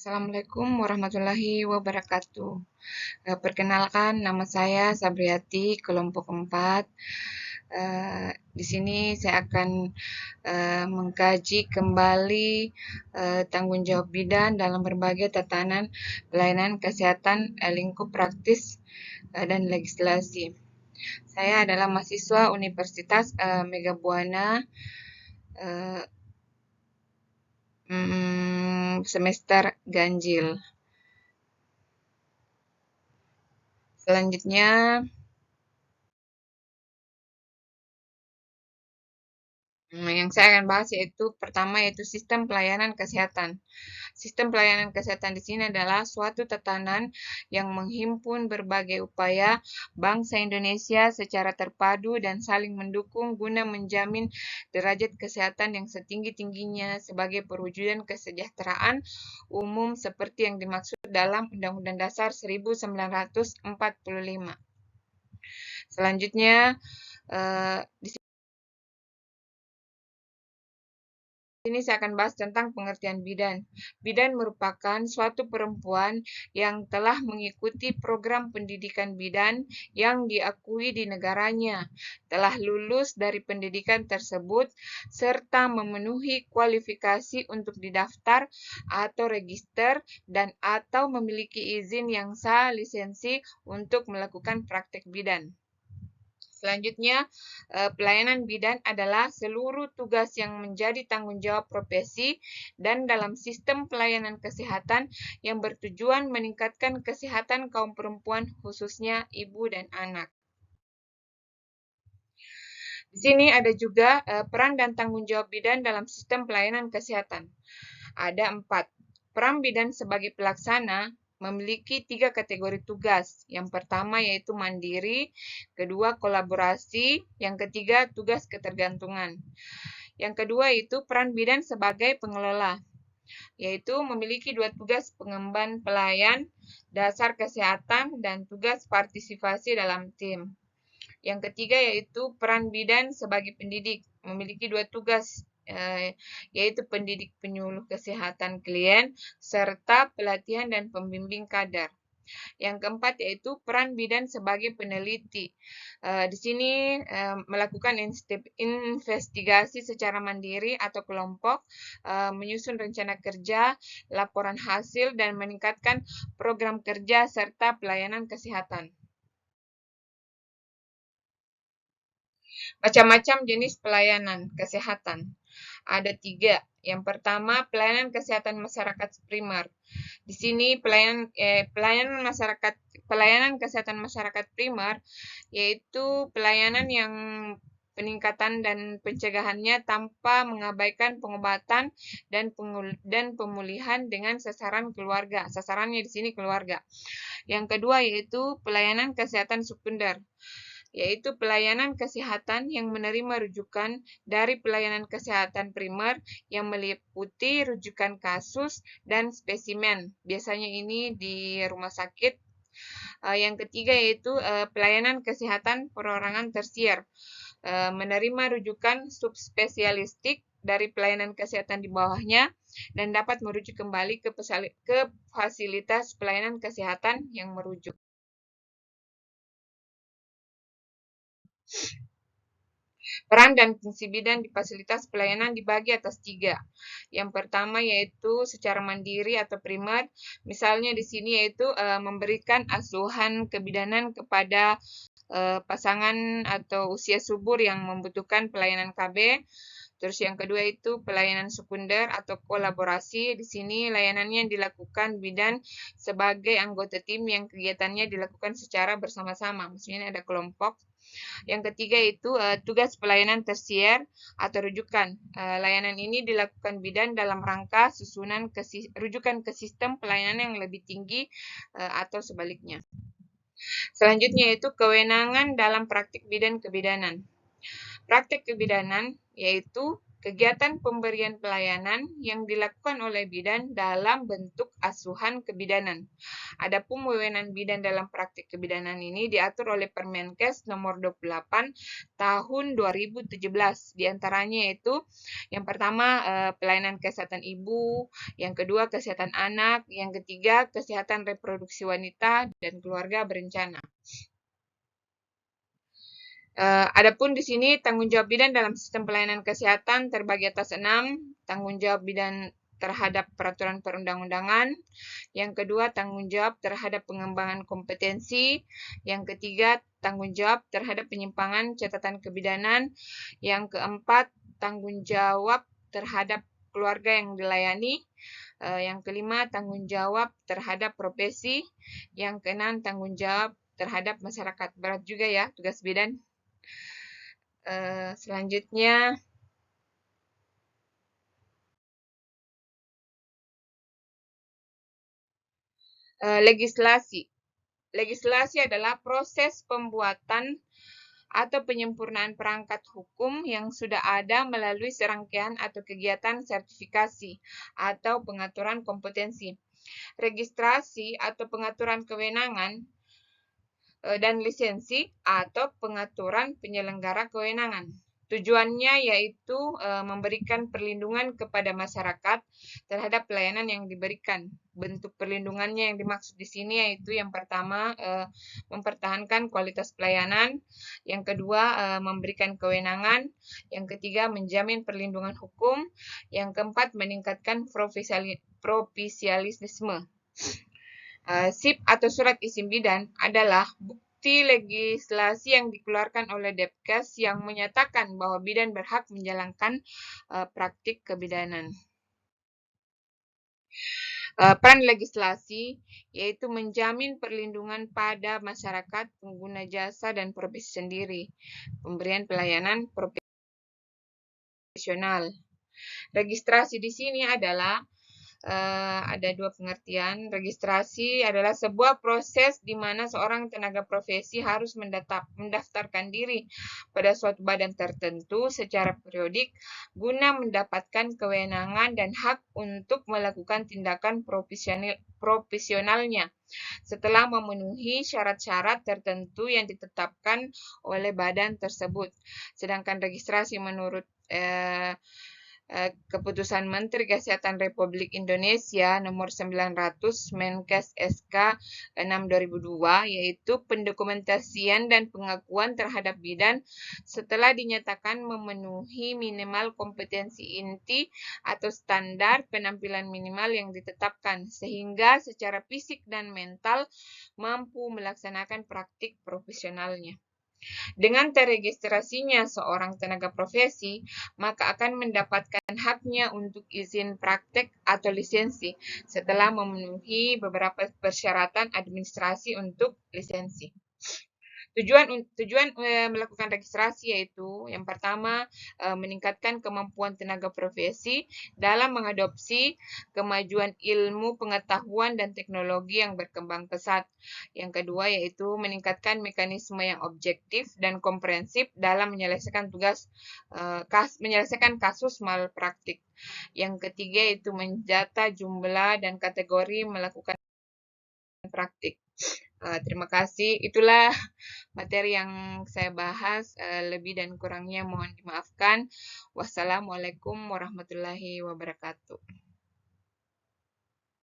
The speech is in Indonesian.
Assalamualaikum warahmatullahi wabarakatuh. Perkenalkan, nama saya Sabriati, kelompok 4. Di sini saya akan mengkaji kembali tanggung jawab bidan dalam berbagai tatanan pelayanan kesehatan lingkup praktis dan legislasi. Saya adalah mahasiswa Universitas Mega Buana semester ganjil. Selanjutnya, yang saya akan bahas pertama yaitu sistem pelayanan kesehatan. Sistem pelayanan kesehatan di sini adalah suatu tatanan yang menghimpun berbagai upaya bangsa Indonesia secara terpadu dan saling mendukung guna menjamin derajat kesehatan yang setinggi-tingginya sebagai perwujudan kesejahteraan umum seperti yang dimaksud dalam Undang-Undang Dasar 1945. Selanjutnya, di sini saya akan bahas tentang pengertian bidan. Bidan merupakan suatu perempuan yang telah mengikuti program pendidikan bidan yang diakui di negaranya, telah lulus dari pendidikan tersebut, serta memenuhi kualifikasi untuk didaftar atau register dan atau memiliki izin yang sah lisensi untuk melakukan praktek bidan. Selanjutnya, pelayanan bidan adalah seluruh tugas yang menjadi tanggung jawab profesi dan dalam sistem pelayanan kesehatan yang bertujuan meningkatkan kesehatan kaum perempuan, khususnya ibu dan anak. Di sini ada juga peran dan tanggung jawab bidan dalam sistem pelayanan kesehatan. Ada 4. Peran bidan sebagai pelaksana memiliki 3 kategori tugas. Yang pertama yaitu mandiri, kedua kolaborasi, yang ketiga tugas ketergantungan. Yang kedua itu peran bidan sebagai pengelola, yaitu memiliki 2 tugas pengemban pelayan, dasar kesehatan, dan tugas partisipasi dalam tim. Yang ketiga yaitu peran bidan sebagai pendidik, memiliki 2 tugas, yaitu pendidik penyuluh kesehatan klien, serta pelatihan dan pembimbing kader. Yang keempat yaitu peran bidan sebagai peneliti. Di sini melakukan investigasi secara mandiri atau kelompok, menyusun rencana kerja, laporan hasil, dan meningkatkan program kerja serta pelayanan kesehatan. Macam-macam jenis pelayanan kesehatan. Ada 3. Yang pertama, pelayanan kesehatan masyarakat primer. Di sini pelayanan kesehatan masyarakat primer yaitu pelayanan yang peningkatan dan pencegahannya tanpa mengabaikan pengobatan dan pemulihan dengan sasaran keluarga. Sasarannya di sini keluarga. Yang kedua yaitu pelayanan kesehatan sekunder, yaitu pelayanan kesehatan yang menerima rujukan dari pelayanan kesehatan primer yang meliputi rujukan kasus dan spesimen. Biasanya ini di rumah sakit. Yang ketiga yaitu pelayanan kesehatan perorangan tersier, menerima rujukan subspesialistik dari pelayanan kesehatan di bawahnya dan dapat merujuk kembali ke fasilitas pelayanan kesehatan yang merujuk. Peran dan fungsi bidan di fasilitas pelayanan dibagi atas 3. Yang pertama yaitu secara mandiri atau primer, misalnya di sini yaitu memberikan asuhan kebidanan kepada pasangan atau usia subur yang membutuhkan pelayanan KB. Terus yang kedua itu pelayanan sekunder atau kolaborasi. Di sini layanannya dilakukan bidan sebagai anggota tim yang kegiatannya dilakukan secara bersama-sama. Maksudnya ada kelompok. Yang ketiga itu tugas pelayanan tersier atau rujukan. Layanan ini dilakukan bidan dalam rangka susunan rujukan ke sistem pelayanan yang lebih tinggi atau sebaliknya. Selanjutnya yaitu kewenangan dalam praktik bidan kebidanan. Praktik kebidanan yaitu kegiatan pemberian pelayanan yang dilakukan oleh bidan dalam bentuk asuhan kebidanan. Adapun wewenang bidan dalam praktik kebidanan ini diatur oleh Permenkes nomor 28 tahun 2017. Di antaranya yaitu yang pertama pelayanan kesehatan ibu, yang kedua kesehatan anak, yang ketiga kesehatan reproduksi wanita dan keluarga berencana. Adapun di sini tanggung jawab bidan dalam sistem pelayanan kesehatan terbagi atas 6, tanggung jawab bidan terhadap peraturan perundang-undangan, yang kedua tanggung jawab terhadap pengembangan kompetensi, yang ketiga tanggung jawab terhadap penyimpangan catatan kebidanan, yang keempat tanggung jawab terhadap keluarga yang dilayani, yang kelima tanggung jawab terhadap profesi, yang keenam tanggung jawab terhadap masyarakat. Berat juga ya tugas bidan. Selanjutnya, legislasi. Legislasi adalah proses pembuatan atau penyempurnaan perangkat hukum yang sudah ada melalui serangkaian atau kegiatan sertifikasi atau pengaturan kompetensi. Registrasi atau pengaturan kewenangan dan lisensi atau pengaturan penyelenggara kewenangan. Tujuannya yaitu memberikan perlindungan kepada masyarakat terhadap pelayanan yang diberikan. Bentuk perlindungannya yang dimaksud di sini yaitu yang pertama mempertahankan kualitas pelayanan, yang kedua memberikan kewenangan, yang ketiga menjamin perlindungan hukum, yang keempat meningkatkan profesionalisme. SIP atau surat izin bidan adalah bukti legislasi yang dikeluarkan oleh Depkes yang menyatakan bahwa bidan berhak menjalankan praktik kebidanan. Peran legislasi yaitu menjamin perlindungan pada masyarakat, pengguna jasa, dan profesi sendiri, pemberian pelayanan profesional. Registrasi di sini adalah ada dua pengertian. Registrasi adalah sebuah proses di mana seorang tenaga profesi harus mendaftarkan diri pada suatu badan tertentu secara periodik guna mendapatkan kewenangan dan hak untuk melakukan tindakan profesionalnya setelah memenuhi syarat-syarat tertentu yang ditetapkan oleh badan tersebut. Sedangkan registrasi menurut Keputusan Menteri Kesehatan Republik Indonesia nomor 900 Menkes SK 6/2002 yaitu pendokumentasian dan pengakuan terhadap bidan setelah dinyatakan memenuhi minimal kompetensi inti atau standar penampilan minimal yang ditetapkan sehingga secara fisik dan mental mampu melaksanakan praktik profesionalnya. Dengan terregistrasinya seorang tenaga profesi, maka akan mendapatkan haknya untuk izin praktek atau lisensi setelah memenuhi beberapa persyaratan administrasi untuk lisensi. Tujuan melakukan registrasi yaitu yang pertama meningkatkan kemampuan tenaga profesi dalam mengadopsi kemajuan ilmu pengetahuan dan teknologi yang berkembang pesat. Yang kedua yaitu meningkatkan mekanisme yang objektif dan komprehensif dalam menyelesaikan menyelesaikan kasus malpraktik. Yang ketiga yaitu mendata jumlah dan kategori melakukan praktik. Terima kasih. Itulah materi yang saya bahas. Lebih dan kurangnya mohon dimaafkan. Wassalamualaikum warahmatullahi wabarakatuh.